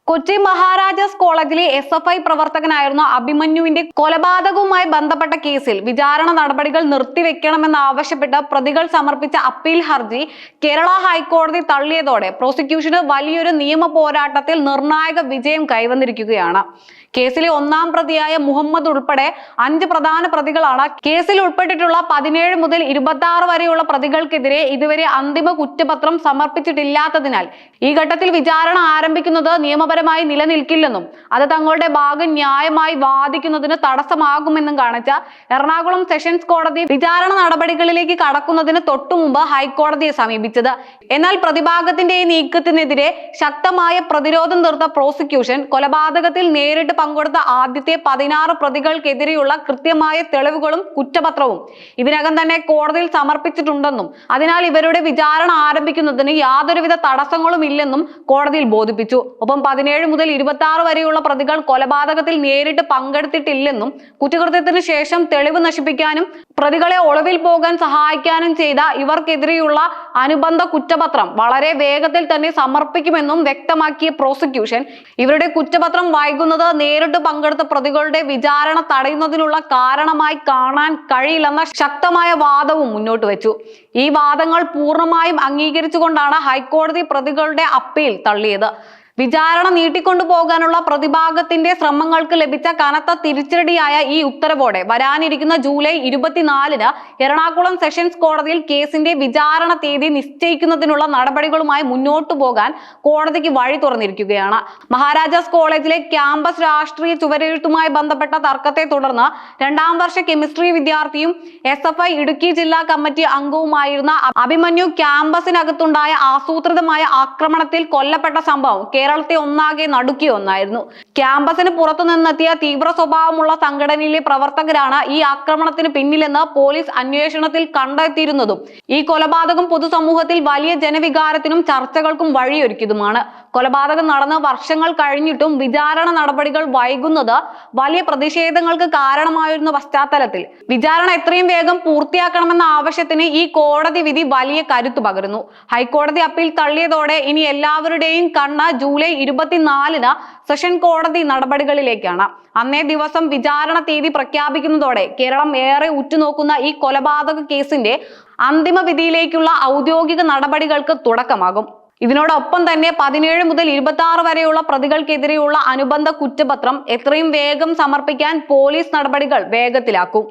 കൊച്ചി മഹാരാജാസ് കോളേജിലെ SFI പ്രവർത്തകനായിരുന്ന അഭിമന്യുവിന്റെ കൊലപാതകവുമായി ബന്ധപ്പെട്ട കേസിൽ വിചാരണ നടപടികൾ നിർത്തിവെക്കണമെന്നാവശ്യപ്പെട്ട് പ്രതികൾ സമർപ്പിച്ച അപ്പീൽ ഹർജി കേരള ഹൈക്കോടതി തള്ളിയതോടെ പ്രോസിക്യൂഷന് വലിയൊരു നിയമ പോരാട്ടത്തിൽ നിർണായക വിജയം കൈവന്നിരിക്കുകയാണ്. കേസിലെ ഒന്നാം പ്രതിയായ മുഹമ്മദ് ഉൾപ്പെടെ 5 പ്രധാന പ്രതികളാണ് കേസിൽ ഉൾപ്പെട്ടിട്ടുള്ള 17 മുതൽ 26 വരെയുള്ള പ്രതികൾക്കെതിരെ ഇതുവരെ അന്തിമ കുറ്റപത്രം സമർപ്പിച്ചിട്ടില്ലാത്തതിനാൽ ഈ ഘട്ടത്തിൽ വിചാരണ ആരംഭിക്കുന്നത് നിയമപരമായി നിലനിൽക്കില്ലെന്നും അത് തങ്ങളുടെ ഭാഗം ന്യായമായി വാദിക്കുന്നതിന് തടസ്സമാകുമെന്നും കാണിച്ച എറണാകുളം സെഷൻസ് കോടതി വിചാരണ നടപടികളിലേക്ക് കടക്കുന്നതിന് തൊട്ടുമുമ്പ് ഹൈക്കോടതിയെ സമീപിച്ചത്. എന്നാൽ പ്രതിഭാഗത്തിന്റെ ഈ നീക്കത്തിനെതിരെ ശക്തമായ പ്രതിരോധം തീർത്ത പ്രോസിക്യൂഷൻ കൊലപാതകത്തിൽ നേരിട്ട് പങ്കെടുത്ത ആദ്യത്തെ 16 പ്രതികൾക്കെതിരെയുള്ള കൃത്യമായ തെളിവുകളും കുറ്റപത്രവും ഇതിനകം തന്നെ കോടതിയിൽ സമർപ്പിച്ചിട്ടുണ്ടെന്നും അതിനാൽ ഇവരുടെ വിചാരണ ആരംഭിക്കുന്നതിന് യാതൊരുവിധ തടസ്സങ്ങളും ഇല്ലെന്നും കോടതിയിൽ ബോധിപ്പിച്ചു. ഒപ്പം 17 മുതൽ 26 വരെയുള്ള പ്രതികൾ കൊലപാതകത്തിൽ നേരിട്ട് പങ്കെടുത്തിട്ടില്ലെന്നും കുറ്റകൃത്യത്തിന് ശേഷം തെളിവ് നശിപ്പിക്കാനും പ്രതികളെ ഒളിവിൽ പോകാൻ സഹായിക്കാനും ചെയ്ത ഇവർക്കെതിരെയുള്ള അനുബന്ധ കുറ്റപത്രം വളരെ വേഗത്തിൽ തന്നെ സമർപ്പിക്കുമെന്നും വ്യക്തമാക്കിയ പ്രോസിക്യൂഷൻ ഇവരുടെ കുറ്റപത്രം വൈകുന്നത് നേരിട്ട് പങ്കെടുത്ത പ്രതികളുടെ വിചാരണ തടയുന്നതിനുള്ള കാരണമായി കാണാൻ കഴിയില്ലെന്ന ശക്തമായ വാദവും മുന്നോട്ട് വെച്ചു. ഈ വാദങ്ങൾ പൂർണ്ണമായും അംഗീകരിച്ചുകൊണ്ടാണ് ഹൈക്കോടതി പ്രതികളുടെ അപ്പീൽ തള്ളിയത്. വിചാരണ നീട്ടിക്കൊണ്ടുപോകാനുള്ള പ്രതിഭാഗത്തിന്റെ ശ്രമങ്ങൾക്ക് ലഭിച്ച കനത്ത തിരിച്ചടിയായ ഈ ഉത്തരവോടെ വരാനിരിക്കുന്ന ജൂലൈ 24-ന് എറണാകുളം സെഷൻസ് കോടതിയിൽ കേസിന്റെ വിചാരണ തീയതി നിശ്ചയിക്കുന്നതിനുള്ള നടപടികളുമായി മുന്നോട്ടു പോകാൻ കോടതിക്ക് വഴി തുറന്നിരിക്കുകയാണ്. മഹാരാജാസ് കോളേജിലെ ക്യാമ്പസ് രാഷ്ട്രീയ ചുവരെഴുത്തുമായി ബന്ധപ്പെട്ട തർക്കത്തെ തുടർന്ന് 2ാം വർഷ കെമിസ്ട്രി വിദ്യാർത്ഥിയും SFI ഇടുക്കി ജില്ലാ കമ്മിറ്റി അംഗവുമായിരുന്ന അഭിമന്യു ക്യാമ്പസിനകത്തുണ്ടായ ആസൂത്രിതമായ ആക്രമണത്തിൽ കൊല്ലപ്പെട്ട സംഭവം കേരളത്തെ ഒന്നാകെ നടുക്കിയ ഒന്നായിരുന്നു. ക്യാമ്പസിന് പുറത്തു നിന്നെത്തിയ തീവ്ര സ്വഭാവമുള്ള സംഘടനയിലെ പ്രവർത്തകരാണ് ഈ ആക്രമണത്തിന് പിന്നിലെന്ന് പോലീസ് അന്വേഷണത്തിൽ കണ്ടെത്തിയിരുന്നതും ഈ കൊലപാതകം പൊതുസമൂഹത്തിൽ വലിയ ജനവികാരത്തിനും ചർച്ചകൾക്കും വഴിയൊരുക്കിയതുമാണ്. കൊലപാതകം നടന്ന് വർഷങ്ങൾ കഴിഞ്ഞിട്ടും വിചാരണ നടപടികൾ വൈകുന്നത് വലിയ പ്രതിഷേധങ്ങൾക്ക് കാരണമായിരുന്ന പശ്ചാത്തലത്തിൽ വിചാരണ എത്രയും വേഗം പൂർത്തിയാക്കണമെന്ന ആവശ്യത്തിന് ഈ കോടതി വിധി വലിയ കരുത്തു പകരുന്നു. ഹൈക്കോടതി അപ്പീൽ തള്ളിയതോടെ ഇനി എല്ലാവരുടെയും കണ്ണ് ജൂലൈ 24-ന് സെഷൻ കോടതി നടപടികളിലേക്കാണ്. അന്നേ ദിവസം വിചാരണ തീയതി പ്രഖ്യാപിക്കുന്നതോടെ കേരളം ഏറെ ഉറ്റുനോക്കുന്ന ഈ കൊലപാതക കേസിന്റെ അന്തിമ വിധിയിലേക്കുള്ള ഔദ്യോഗിക നടപടികൾക്ക് തുടക്കമാകും. ഇതിനോടൊപ്പം തന്നെ 17 മുതൽ 26 വരെയുള്ള പ്രതികൾക്കെതിരെയുള്ള അനുബന്ധ കുറ്റപത്രം എത്രയും വേഗം സമർപ്പിക്കാൻ പോലീസ് നടപടികൾ വേഗത്തിലാക്കും.